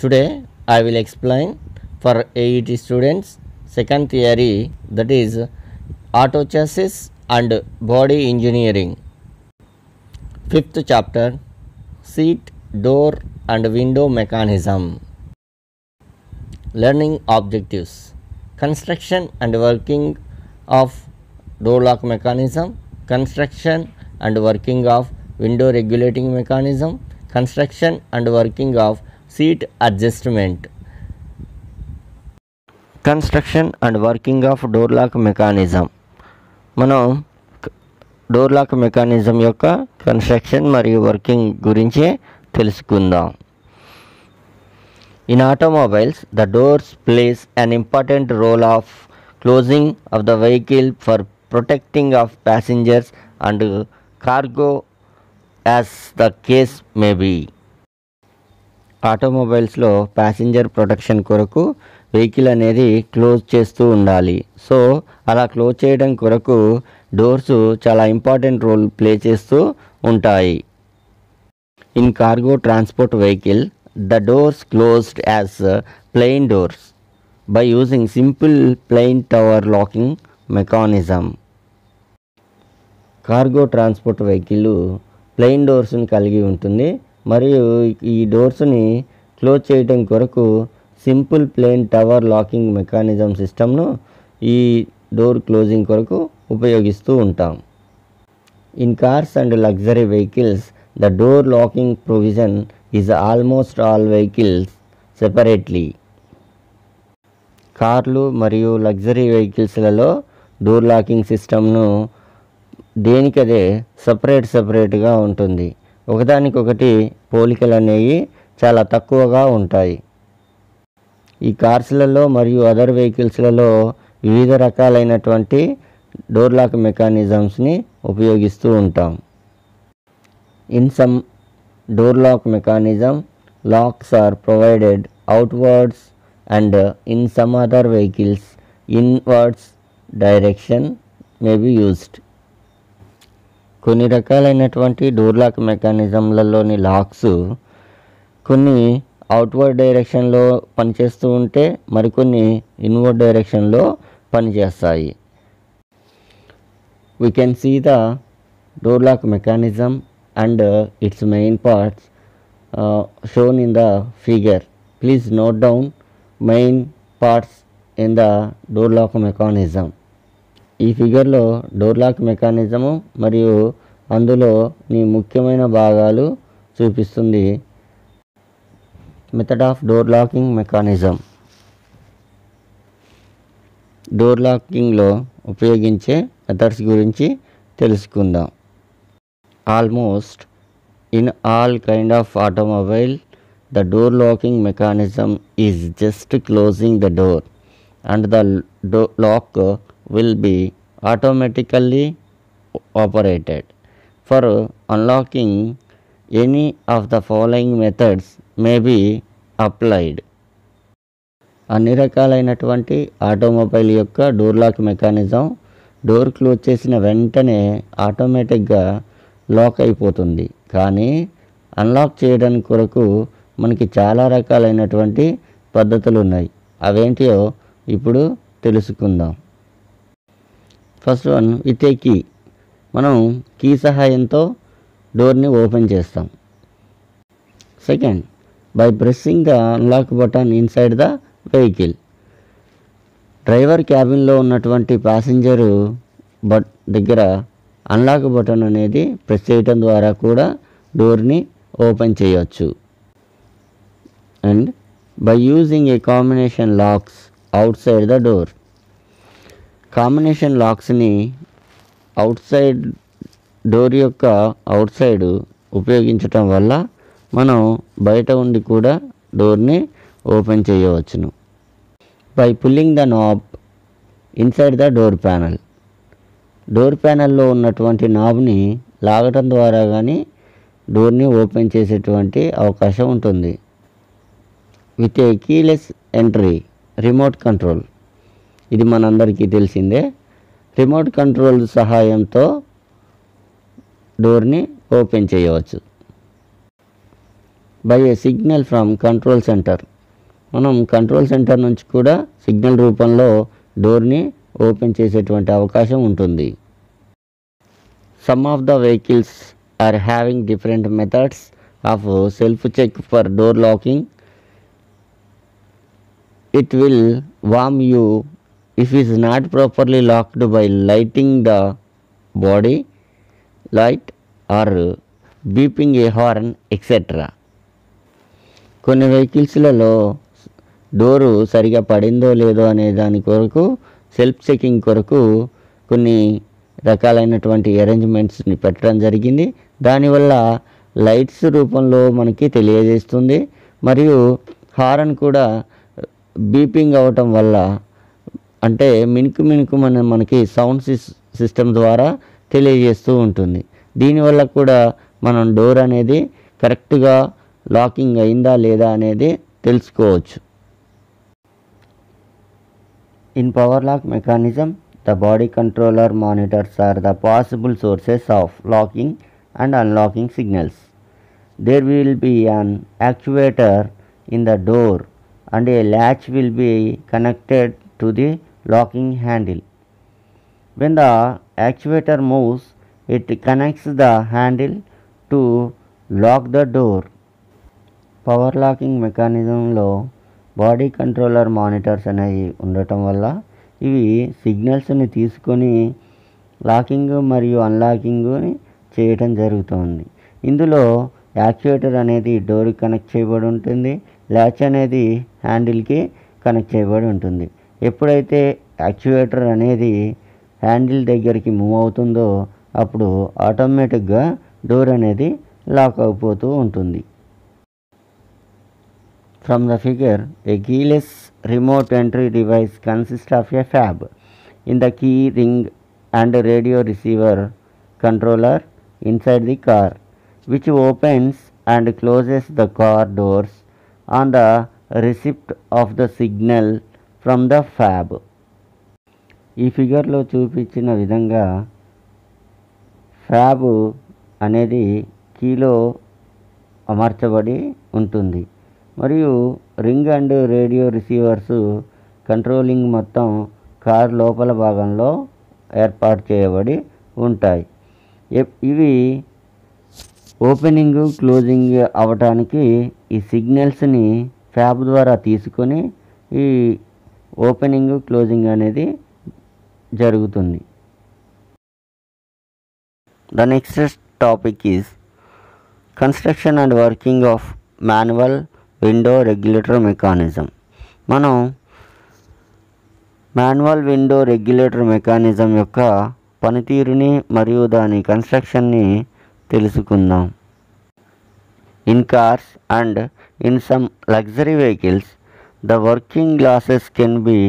Today I will explain for AET students second theory, that is auto chassis and body engineering. Fifth chapter, seat, door and window mechanism. Learning objectives: construction and working of door lock mechanism, construction and working of window regulating mechanism, construction and working of seat adjustment. Construction and working of door lock mechanism. మనం door lock mechanism యొక్క construction మరియు working గురించి తెలుసుకుందాం. In automobiles the doors plays an important role of closing of the vehicle for protecting of passengers and cargo as the case may be. ఆటోమొబైల్స్లో passenger protection కొరకు vehicle అనేది close చేస్తూ ఉండాలి. So అలా close చేయడం కొరకు డోర్స్ చాలా important role play చేస్తూ ఉంటాయి. In cargo transport vehicle the doors closed as plain doors by using simple plain tower locking mechanism. Cargo transport vehicle plain డోర్స్ని కలిగి ఉంటుంది మరియు ఈ డోర్స్ని క్లోజ్ చేయడం కొరకు simple plain tower locking mechanism సిస్టమ్ను ఈ డోర్ క్లోజింగ్ కొరకు ఉపయోగిస్తూ ఉంటాం. In cars and luxury vehicles the door locking provision is almost all vehicles separately. కార్లు మరియు లగ్జరీ వెహికల్స్లలో డోర్ లాకింగ్ సిస్టమ్ను దేనికదే సపరేట్గా ఉంటుంది. ఒకదానికొకటి పోలికలు అనేవి చాలా తక్కువగా ఉంటాయి. ఈ కార్స్లలో మరియు అదర్ వెహికల్స్లలో వివిధ రకాలైనటువంటి డోర్ లాక్ మెకానిజమ్స్ని ఉపయోగిస్తూ ఉంటాం. In some door lock mechanism locks are provided outwards and in some other vehicles inwards direction may be used. కొన్ని రకాలైనటువంటి డోర్ లాక్ మెకానిజంలలోని లాక్స్ కొన్ని అవుట్వర్డ్ డైరెక్షన్లో పనిచేస్తూ ఉంటే మరికొన్ని ఇన్వర్డ్ డైరెక్షన్లో పనిచేస్తాయి. We can see the door lock mechanism and its main parts shown in the figure. Please note down main parts in the door lock mechanism. ఈ ఫిగర్లో డోర్ లాక్ మెకానిజము మరియు అందులోని ముఖ్యమైన భాగాలు చూపిస్తుంది. Method of door locking mechanism. Door లాకింగ్లో ఉపయోగించే methods గురించి తెలుసుకుందాం. Almost in all kind of automobile the door locking mechanism is just closing the door and the lock will be automatically operated. For unlocking, any of the following methods may be applied. అన్ని రకాలైనటువంటి automobile యొక్క door lock mechanism door close చేసిన వెంటనే ఆటోమేటిక్గా lock అయిపోతుంది. కానీ unlock చేయడానికి కొరకు మనకి చాలా రకాలైనటువంటి పద్ధతులు ఉన్నాయి. అవేంటియో ఇప్పుడు తెలుసుకుందాం. First one, with a key. మనం కీ సహాయంతో డోర్ని ఓపెన్ చేస్తాం. Second, by pressing the unlock button inside the vehicle. Driver క్యాబిన్లో ఉన్నటువంటి ప్యాసింజరు దగ్గర అన్లాక్ బటన్ అనేది ప్రెస్ చేయటం ద్వారా కూడా డోర్ని ఓపెన్ చేయవచ్చు. And by using a combination locks outside the door. Combination లాక్స్ని అవుట్సైడ్ డోర్ యొక్క అవుట్సైడ్ ఉపయోగించటం వల్ల మనం బయట ఉండి కూడా డోర్ని ఓపెన్ చేయవచ్చును. By pulling the knob inside the door panel. Door ప్యానల్లో ఉన్నటువంటి నాబ్ని లాగటం ద్వారా కానీ డోర్ని ఓపెన్ చేసేటువంటి అవకాశం ఉంటుంది. With a keyless entry remote control. ఇది మనందరికీ తెలిసిందే. రిమోట్ కంట్రోల్ సహాయంతో డోర్ని ఓపెన్ చేయవచ్చు. By a signal from control centre. మనం కంట్రోల్ సెంటర్ నుంచి కూడా సిగ్నల్ రూపంలో డోర్ని ఓపెన్ చేసేటువంటి అవకాశం ఉంటుంది. Some of the vehicles are having different methods of self check for door locking. It will warn you if it is not properly locked by lighting the body light or beeping a horn etc. కొన్ని వెహికల్స్లలో door సరిగా పడిందో లేదో అనే దాని కొరకు self checking కొరకు కొన్ని రకాలైనటువంటి అరేంజ్మెంట్స్ని పెట్టడం జరిగింది. దానివల్ల లైట్స్ రూపంలో మనకి తెలియజేస్తుంది మరియు హారన్ కూడా బీపింగ్ అవటం వల్ల అంటే మినుకు మనకి సౌండ్ సిస్టమ్ ద్వారా తెలియజేస్తూ ఉంటుంది. దీనివల్ల కూడా మనం డోర్ అనేది కరెక్ట్గా లాకింగ్ అయిందా లేదా అనేది తెలుసుకోవచ్చు. In power lock mechanism the body controller monitors are the possible sources of locking and unlocking signals. There will be an actuator in the door and a latch will be connected to the locking handle. When the actuator moves, it connects the handle to lock the door. Power locking మెకానిజంలో body controller monitors అనేవి ఉండటం వల్ల ఇవి సిగ్నల్స్ని తీసుకొని locking మరియు అన్లాకింగ్ని చేయటం జరుగుతుంది. ఇందులో యాక్చువేటర్ అనేది డోర్కి కనెక్ట్ చేయబడి ఉంటుంది, ల్యాచ్ అనేది హ్యాండిల్కి కనెక్ట్ చేయబడి ఉంటుంది. ఎప్పుడైతే యాక్చువేటర్ అనేది హ్యాండిల్ దగ్గరికి మూవ్ అవుతుందో అప్పుడు ఆటోమేటిక్గా డోర్ అనేది లాక్ అయిపోతూ ఉంటుంది. From the figure a keyless remote entry device consist of a fob in the key ring and radio receiver controller inside the car which opens and closes the car doors on the receipt of the signal from the fab. ఈ ఫిగర్లో చూపించిన విధంగా fab అనేది కీలో అమర్చబడి ఉంటుంది మరియు ring and radio receivers controlling మొత్తం car లోపల భాగంలో ఏర్పాటు చేయబడి ఉంటాయి. ఇవి ఓపెనింగ్ క్లోజింగ్ అవటానికి ఈ సిగ్నల్స్ని ఫ్యాబ్ ద్వారా తీసుకొని ఈ ఓపెనింగ్ క్లోజింగ్ అనేది జరుగుతుంది. The next topic is construction and working of manual window regulator mechanism. మనం మాన్యువల్ విండో రెగ్యులేటర్ మెకానిజం యొక్క పనితీరుని మరియు దాని కన్స్ట్రక్షన్ని తెలుసుకుందాం. In cars and in some luxury vehicles the working glasses can be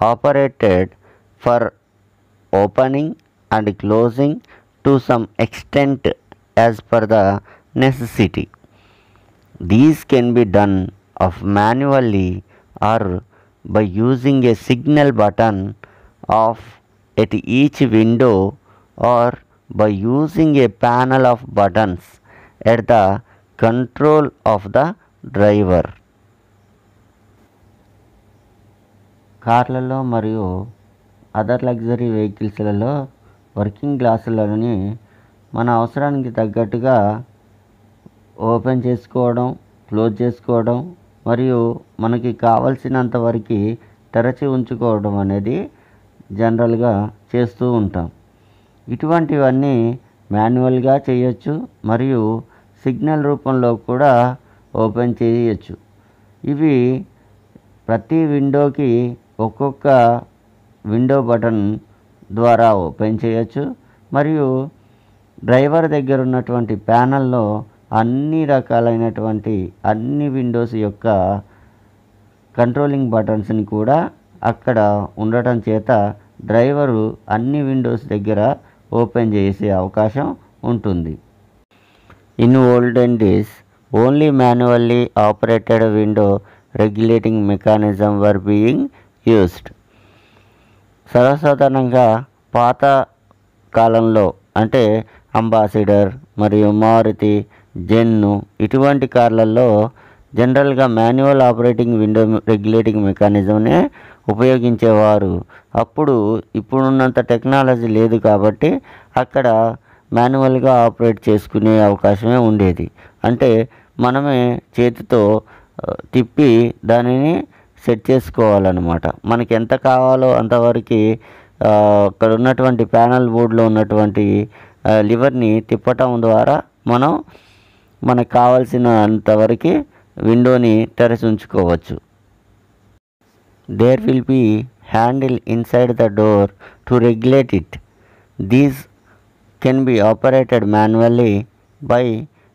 operated for opening and closing to some extent as per the necessity. These can be done of manually or by using a signal button off at each window or by using a panel of buttons at the control of the driver. కార్లలో మరియు other luxury వెహికల్స్లలో working గ్లాసులని మన అవసరానికి తగ్గట్టుగా open చేసుకోవడం, close చేసుకోవడం మరియు మనకి కావలసినంత వరకు తెరచి ఉంచుకోవడం అనేది జనరల్గా చేస్తూ ఉంటాం. ఇటువంటివన్నీ మాన్యువల్గా చేయొచ్చు మరియు సిగ్నల్ రూపంలో కూడా ఓపెన్ చేయొచ్చు. ఇవి ప్రతి విండోకి ఒక్కొక్క విండో బటన్ ద్వారా ఓపెన్ చేయొచ్చు మరియు డ్రైవర్ దగ్గర ఉన్నటువంటి ప్యానల్లో అన్ని రకాలైనటువంటి అన్ని విండోస్ యొక్క కంట్రోలింగ్ బటన్స్ని కూడా అక్కడ ఉండటం చేత డ్రైవరు అన్ని విండోస్ దగ్గర ఓపెన్ చేసే అవకాశం ఉంటుంది. In olden days only manually operated window regulating mechanism were being used. సర్వసాధారణంగా పాత కాలంలో అంటే అంబాసిడర్ మరియు మారుతి, జెన్ను ఇటువంటి కార్లలో జనరల్గా మాన్యువల్ ఆపరేటింగ్ విండో రెగ్యులేటింగ్ మెకానిజంనే ఉపయోగించేవారు. ఇప్పుడున్నంత టెక్నాలజీ లేదు కాబట్టి అక్కడ మాన్యువల్గా ఆపరేట్ చేసుకునే అవకాశమే ఉండేది. అంటే మనమే చేతితో తిప్పి దానిని సెట్ చేసుకోవాలన్నమాట. మనకి ఎంత కావాలో అంతవరకు అక్కడ ఉన్నటువంటి ప్యానల్ బోర్డులో ఉన్నటువంటి లివర్ని తిప్పటం ద్వారా మనకు కావాల్సినంతవరకు విండోని తెరచి ఉంచుకోవచ్చు. There will be handle inside the door to regulate it. These can be operated manually by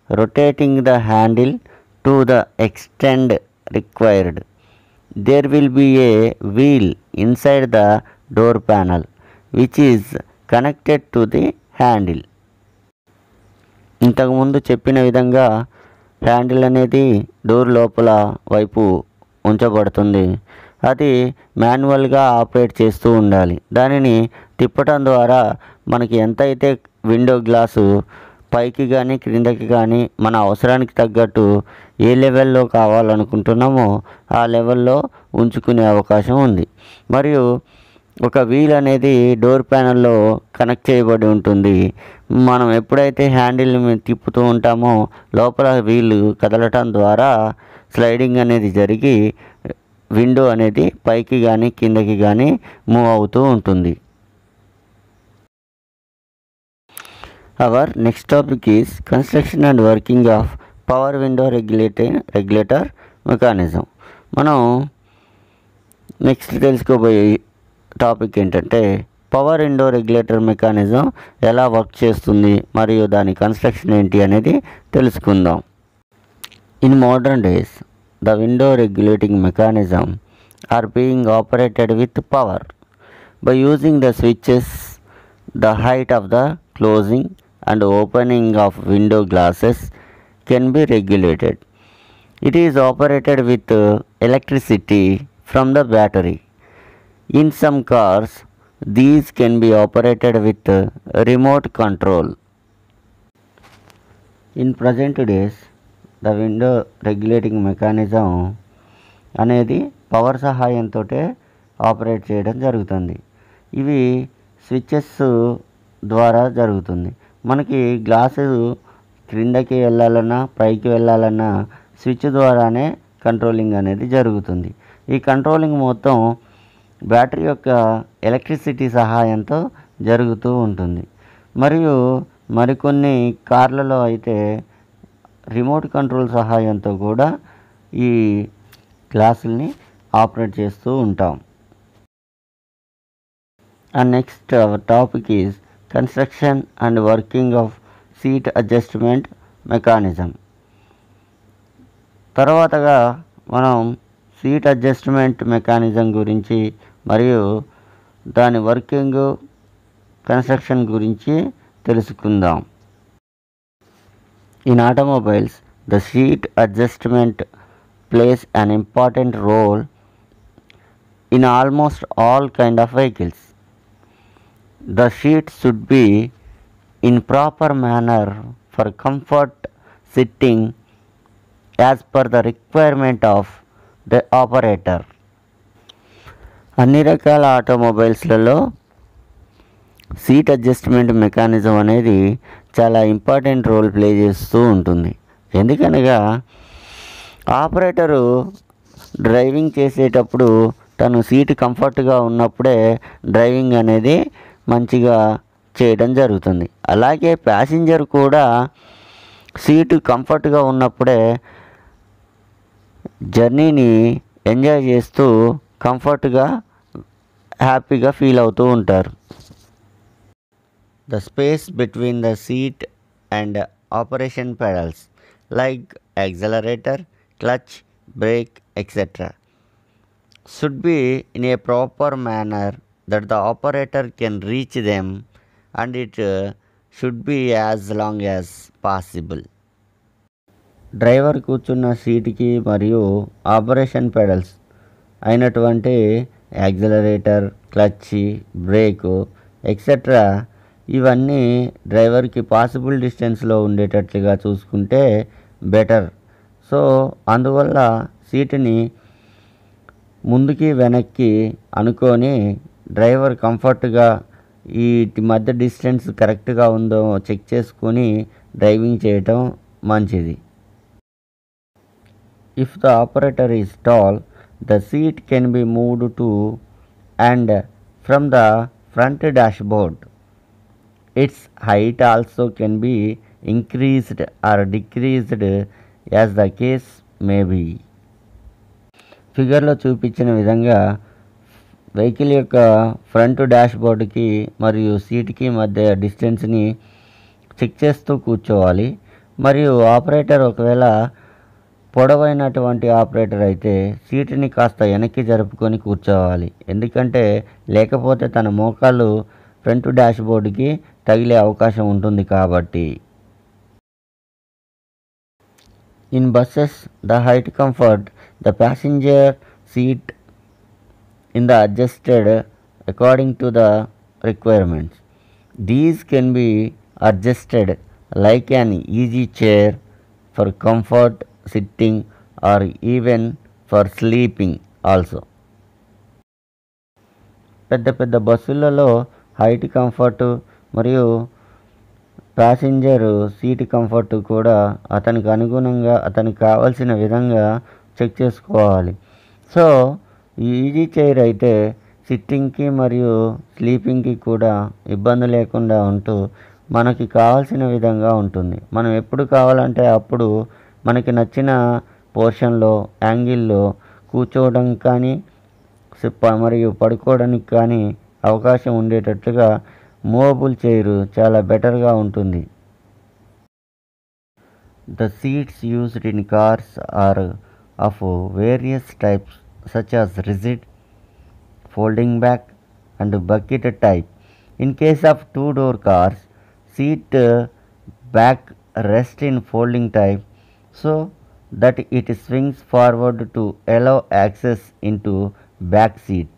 rotating the handle to the extent required. There will be a wheel inside the door panel which is connected to the handle. ఇంతకుముందు చెప్పిన విధంగా handle అనేది door లోపల వైపు ఉంచబడుతుంది. అది మాన్యువల్గా operate చేస్తూ ఉండాలి. దానిని తిప్పటం ద్వారా మనకి ఎంతైతే విండో గ్లాసు పైకి కానీ క్రిందకి కానీ మన అవసరానికి తగ్గట్టు ఏ లెవెల్లో కావాలనుకుంటున్నామో ఆ లెవెల్లో ఉంచుకునే అవకాశం ఉంది. మరియు ఒక వీల్ అనేది డోర్ ప్యానల్లో కనెక్ట్ చేయబడి ఉంటుంది. మనం ఎప్పుడైతే హ్యాండిల్ని తిప్పుతూ ఉంటామో లోపల వీలు కదలటం ద్వారా స్లైడింగ్ అనేది జరిగి విండో అనేది పైకి కానీ కిందకి కానీ మూవ్ అవుతూ ఉంటుంది. Our next topic is construction and working of power window regulator mechanism. మనం నెక్స్ట్ తెలుసుకోబోయే టాపిక్ ఏంటంటే పవర్ విండో రెగ్యులేటర్ మెకానిజం ఎలా వర్క్ చేస్తుంది మరియు దాని కన్స్ట్రక్షన్ ఏంటి అనేది తెలుసుకుందాం. In modern days the window regulating mechanism are being operated with power. By using the switches, the height of the closing and opening of window glasses can be regulated. It is operated with electricity from the battery. In some cars, these can be operated with remote control. In present days, the window regulating mechanism అనేది power సహాయంతో operate చేయడం జరుగుతుంది. ఇవి switches ద్వారా జరుగుతుంది. మనకి glass క్రిందకి వెళ్ళాలన్నా పైకి వెళ్ళాలన్నా స్విచ్ ద్వారానే కంట్రోలింగ్ అనేది జరుగుతుంది. ఈ కంట్రోలింగ్ మొత్తం బ్యాటరీ యొక్క ఎలక్ట్రిసిటీ సహాయంతో జరుగుతూ ఉంటుంది. మరియు మరికొన్ని కార్లలో అయితే రిమోట్ కంట్రోల్ సహాయంతో కూడా ఈ గ్లాసుల్ని ఆపరేట్ చేస్తూ ఉంటాం. And next our topic is construction and working of seat adjustment mechanism. తర్వాతగా మనం సీట్ అడ్జస్ట్మెంట్ మెకానిజం గురించి మరియు దాని వర్కింగ్ కన్స్ట్రక్షన్ గురించి తెలుసుకుందాం. In automobiles, the seat adjustment plays an important role in almost all kind of vehicles. The seat should be in proper manner for comfort sitting as per the requirement of the operator. అన్ని రకాల ఆటోమొబైల్స్లలో seat adjustment mechanism అనేది చాలా important role play చేస్తూ ఉంటుంది. ఎందుకనగా operator driving చేసేటప్పుడు తను seat కంఫర్ట్గా ఉన్నప్పుడే డ్రైవింగ్ అనేది మంచిగా చేయడం జరుగుతుంది. అలాగే ప్యాసింజర్ కూడా సీటు కంఫర్ట్గా ఉన్నప్పుడే జర్నీని ఎంజాయ్ చేస్తూ కంఫర్ట్గా హ్యాపీగా ఫీల్ అవుతూ ఉంటారు. The space between the seat and operation pedals like accelerator, clutch, brake, etc. should be in a proper manner that the operator can reach them, and it should be as long as possible. Driver కూర్చున్న సీటుకి మరియు operation pedals అయినటువంటి accelerator, clutch, break etcetera ఇవన్నీ డ్రైవర్కి possible డిస్టెన్స్లో ఉండేటట్లుగా చూసుకుంటే better. So so అందువల్ల సీటుని ముందుకి వెనక్కి అనుకొని డ్రైవర్ కంఫర్ట్గా వీటి మధ్య డిస్టెన్స్ కరెక్ట్గా ఉందో చెక్ చేసుకొని డ్రైవింగ్ చేయటం మంచిది. If the operator is tall, the seat can be moved to and from the front dashboard. Its height also can be increased or decreased as the case may be. ఫిగర్లో చూపించిన విధంగా vehicle యొక్క front డాష్బోర్డ్కి మరియు సీట్కి మధ్య డిస్టెన్స్ని check చేస్తూ కూర్చోవాలి. మరియు operator ఒకవేళ పొడవైనటువంటి ఆపరేటర్ అయితే సీటుని కాస్త వెనక్కి జరుపుకొని కూర్చోవాలి. ఎందుకంటే లేకపోతే తన మోకాళ్ళు ఫ్రంట్ డాష్బోర్డ్కి తగిలే అవకాశం ఉంటుంది కాబట్టి. In buses, the height comfort, the passenger seat in the adjusted according to the requirements. These can be adjusted like an easy chair for comfort sitting or even for sleeping also. పెద్ద బస్సులలో height comfort మరియు passenger seat comfort కూడా అతనికి అనుగుణంగా అతనికి కావాల్సిన విధంగా check చేసుకోవాలి. సో ఈజీ చైర్ అయితే సిట్టింగ్కి మరియు స్లీపింగ్కి కూడా ఇబ్బంది లేకుండా ఉంటూ మనకి కావాల్సిన విధంగా ఉంటుంది. మనం ఎప్పుడు కావాలంటే అప్పుడు మనకి నచ్చిన పోర్షన్లో యాంగిల్లో కూర్చోవడం కానీ మరియు పడుకోవడానికి కానీ అవకాశం ఉండేటట్లుగా మూవబుల్ చైర్ చాలా బెటర్గా ఉంటుంది. The seats used in cars are of various types such as rigid, folding back and bucket type. In case of two-door cars, seat back rest in folding type so that it swings forward to allow access into back seat.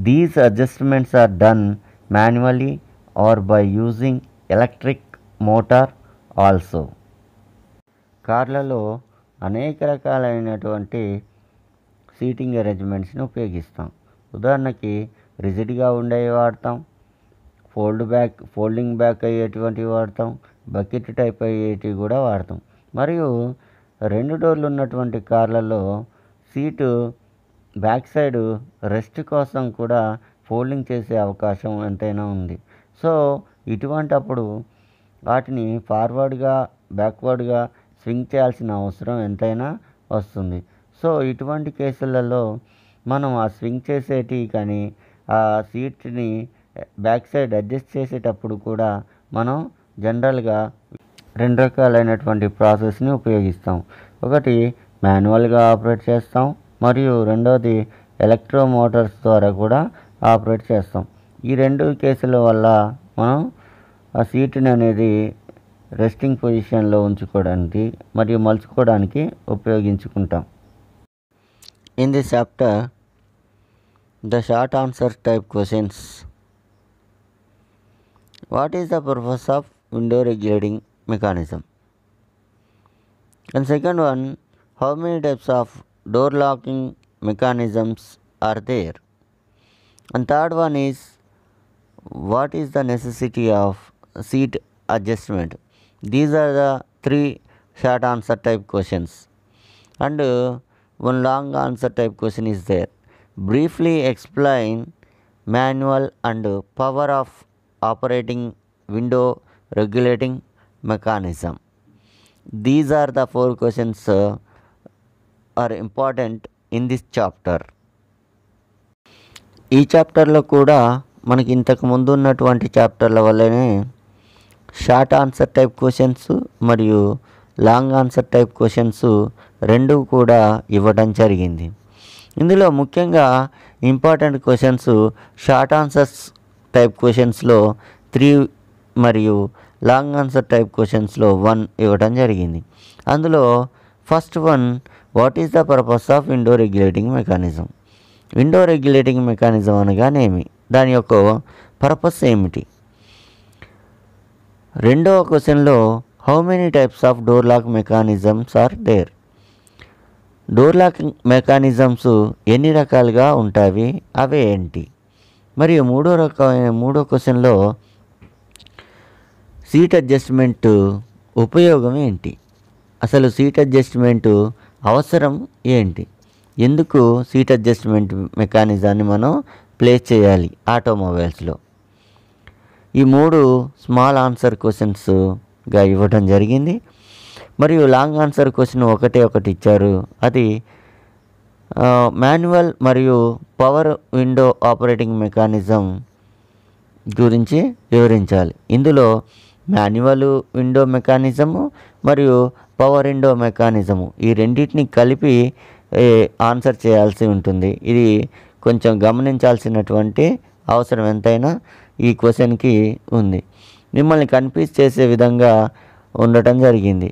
These adjustments are done manually or by using electric motor also. కార్లలో అనేక రకాలైనటువంటి seating అరేంజ్మెంట్స్ని ఉపయోగిస్తాం. ఉదాహరణకి రిజిడ్గా ఉండేవి వాడతాం, folding back అయ్యేటువంటివి వాడతాం, bucket type అయ్యేటివి కూడా వాడతాం. మరియు 2 డోర్లు ఉన్నటువంటి కార్లలో సీటు బ్యాక్ సైడ్ రెస్ట్ కోసం కూడా ఫోల్డింగ్ చేసే అవకాశం ఎంతైనా ఉంది. సో ఇటువంటప్పుడు వాటిని ఫార్వర్డ్గా బ్యాక్వర్డ్గా స్వింగ్ చేయాల్సిన అవసరం ఎంతైనా వస్తుంది. సో ఇటువంటి కేసులలో మనం ఆ స్వింగ్ చేసేటి కానీ ఆ సీట్ని బ్యాక్ సైడ్ అడ్జస్ట్ చేసేటప్పుడు కూడా మనం జనరల్గా 2 రకాలైనటువంటి ప్రాసెస్ని ఉపయోగిస్తాం. ఒకటి మాన్యువల్గా ఆపరేట్ చేస్తాం మరియు రెండవది ఎలక్ట్రో మోటార్స్ ద్వారా కూడా ఆపరేట్ చేస్తాం. ఈ 2 కేసుల వల్ల మనం ఆ సీటుని అనేది రెస్టింగ్ పొజిషన్లో ఉంచుకోవడానికి మరియు మలుచుకోవడానికి ఉపయోగించుకుంటాం. In this chapter the short answer type questions. What is the purpose of window regulating mechanism? And second one, how many types of door locking mechanisms are there? And third one is, what is the necessity of seat adjustment? These are the 3 short answer type questions, and one long answer type question is there. Briefly explain manual and power of operating window regulating mechanism. These are the 4 questions are important in this chapter. ఈ చాప్టర్లో కూడా మనకి ఇంతకు ముందు ఉన్నటువంటి చాప్టర్ల వల్లనే short answer type questions మరియు లాంగ్ ఆన్సర్ టైప్ క్వశ్చన్స్ 2 కూడా ఇవ్వడం జరిగింది. ఇందులో ముఖ్యంగా important questions short answers type క్వశ్చన్స్లో 3 మరియు లాంగ్ ఆన్సర్ టైప్ క్వశ్చన్స్లో 1 ఇవ్వడం జరిగింది. అందులో first one, what is the purpose of window regulating mechanism? Window regulating mechanism అనగానేమి, దాని యొక్క పర్పస్ ఏమిటి? రెండవ క్వశ్చన్లో how many types of door lock mechanisms are there? Door locking mechanisms ఎన్ని రకాలుగా ఉంటాయి, అవే ఏంటి? మరియు మూడో క్వశ్చన్లో సీట్ అడ్జస్ట్మెంట్ ఉపయోగం ఏంటి? అసలు సీట్ అడ్జస్ట్మెంట్ అవసరం ఏంటి? ఎందుకు సీట్ అడ్జస్ట్మెంట్ మెకానిజాన్ని మనం ప్లేస్ చేయాలి ఆటోమొబైల్స్లో? ఈ 3 స్మాల్ ఆన్సర్ క్వశ్చన్స్గా ఇవ్వడం జరిగింది. మరియు లాంగ్ ఆన్సర్ క్వశ్చన్ ఒకటి ఇచ్చారు. అది మాన్యువల్ మరియు పవర్ విండో ఆపరేటింగ్ మెకానిజం గురించి వివరించాలి. ఇందులో మాన్యువల్ విండో మెకానిజము మరియు పవర్ విండో మెకానిజము ఈ రెండింటిని కలిపి ఆన్సర్ చేయాల్సి ఉంటుంది. ఇది కొంచెం గమనించాల్సినటువంటి అవసరం ఎంతైనా ఈ క్వశ్చన్కి ఉంది. మిమ్మల్ని కన్ఫ్యూజ్ చేసే విధంగా ఉండటం జరిగింది.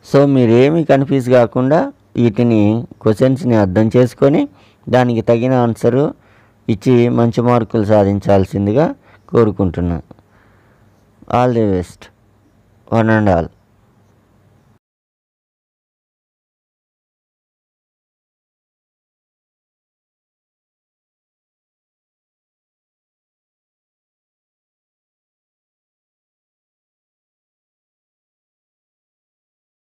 సో మీరేమీ కన్ఫ్యూజ్ కాకుండా వీటిని క్వశ్చన్స్ని అర్థం చేసుకొని దానికి తగిన ఆన్సరు ఇచ్చి మంచి మార్కులు సాధించాల్సిందిగా కోరుకుంటున్నాను. All the best, one and all.